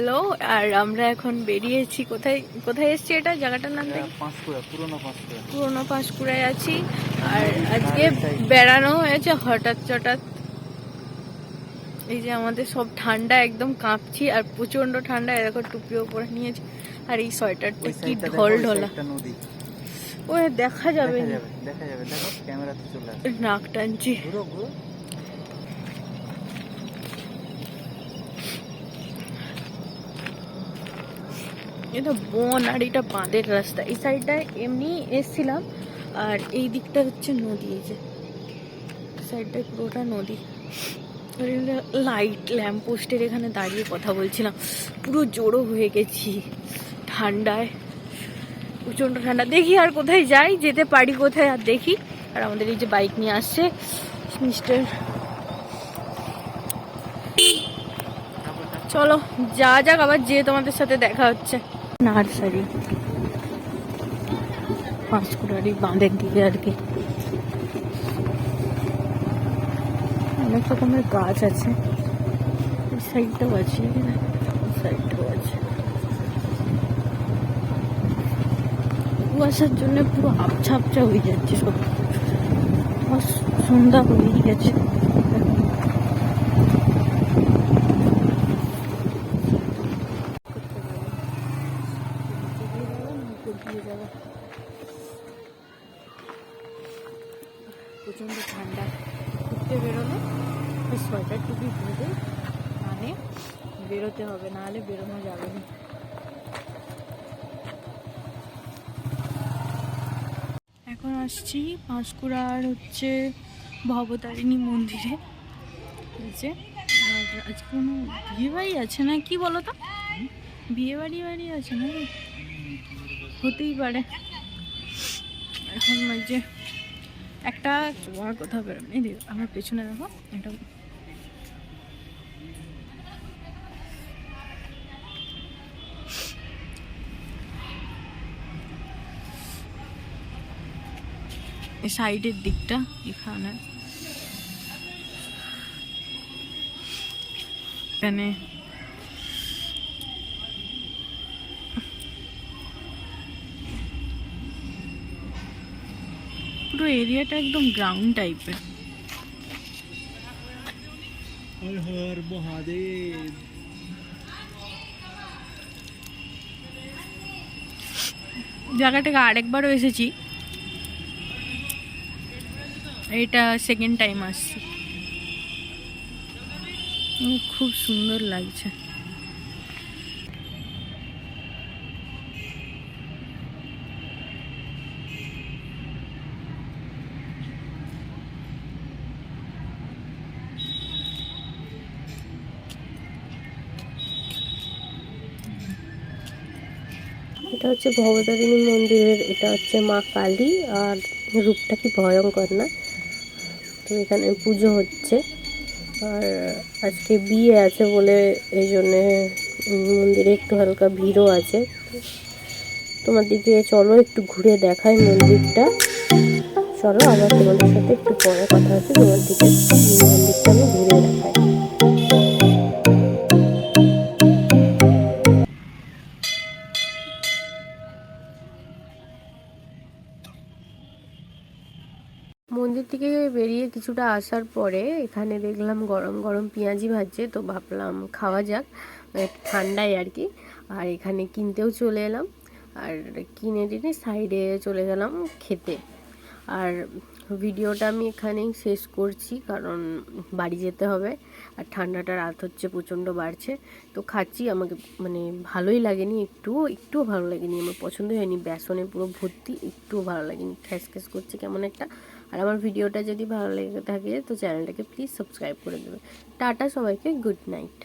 Hello. আর আমরা এখন বেরিয়েছি কোথায় কোথায় এসেছি, এটা জায়গাটার নাম দেখি পাঁশকুড়া, পুরনো পাঁশকুড়ায় আছি। আর আজকে বেড়ানো হয়েছে হঠাৎ চটাৎ। এই যে আমাদের সব ঠান্ডা, একদম কাঁপছি আর প্রচন্ড ঠান্ডা। এরকম টুপিও পরে নিয়েছি আর এই সোয়েটারটা কি ঢল ঢলা। ওই দেখা যাবে, দেখো ক্যামেরাতে চলে আসে। নাক টানছি। এটা বন আর এটা বাঁধের রাস্তা। এই সাইডটায় এমনি এসছিলাম আর এই দিকটা হচ্ছে নদী। এই যে সাইডটায় পুরোটা নদী। লাইট ল্যাম্প পোস্টের এখানে দাঁড়িয়ে কথা বলছিলাম। পুরো জড়ো হয়ে গেছি ঠান্ডায়, প্রচণ্ড ঠান্ডা। দেখি আর কোথায় যাই, যেতে পারি কোথায় আর দেখি। আর আমাদের এই যে বাইক নিয়ে আসছে মিস্টার। চলো যা যাক, আবার যে তোমাদের সাথে দেখা হচ্ছে। নার্সারি পাঁশকুড়ারি বাঁধের দিকে আর কি, অনেক রকমের গাছ আছে। এই সাইডটাও আছে, এই সাইডটাও আছে। কুয়াশার জন্য পুরো আবছা আবছা হয়ে যাচ্ছে সব। সন্ধ্যা হয়েই গেছে। প্রচন্ড ঠান্ডা, ঘুরতে বেরোলে সোয়েটার টুপি বেঁধে মানে বেরোতে হবে, নাহলে বেরোনো যাবে না। এখন আসছি পাঁশকুড়ার হচ্ছে ভবতারিণী মন্দিরে। হচ্ছে আর আজকে কোনো বিয়ে বাড়ি আছে না কি বলো তো, বিয়ে বাড়ি আছে না, হতেই পারে। এখন ওই যে একটা তোমার কথা বেরোনি, আমার পেছনে দেখো একটা সাইডের দিকটা এখানে এখানে পুরো এরিয়াটা একদম গ্রাউন্ড টাইপের। হর হর মহাদেব। জায়গাটাকে আরেকবারও এসেছি, এটা সেকেন্ড টাইম আসছি। খুব সুন্দর লাগছে। এটা হচ্ছে ভবতারিণী মন্দিরের, এটা হচ্ছে মা কালী। আর রূপটা কি ভয়ঙ্কর না। তো এখানে পুজো হচ্ছে আর আজকে বিয়ে আছে বলে এই জন্যে মন্দিরে একটু হালকা ভিড়ও আছে। তোমার দিকে চলো একটু ঘুরে দেখাই মন্দিরটা। চলো আবার তোমাদের সাথে একটু পরে কথা হচ্ছে, তোমার দিকে মন্দিরটা আমি ঘুরে দেখাই। মন্দির থেকে বেরিয়ে কিছুটা আসার পরে এখানে দেখলাম গরম গরম পেঁয়াজি ভাজছে, তো ভাবলাম খাওয়া যাক ঠান্ডায় আর কি। আর এখানে কিনতেও চলে এলাম আর কিনে টিনে সাইডে চলে গেলাম খেতে। আর ভিডিওটা আমি এখানেই শেষ করছি, কারণ বাড়ি যেতে হবে আর ঠান্ডাটা রাত হচ্ছে প্রচণ্ড বাড়ছে। তো খাচ্ছি, আমাকে মানে ভালোই লাগেনি, একটুও ভালো লাগেনি, আমার পছন্দই হয়নি। বেসনে পুরো ভর্তি, একটুও ভালো লাগেনি, খ্যাস খ্যাস করছে কেমন একটা। আর আমার ভিডিওটা যদি ভালো লেগে থাকে তো চ্যানেলটাকে প্লিজ সাবস্ক্রাইব করে দেবে। টাটা সবাইকে, গুড নাইট।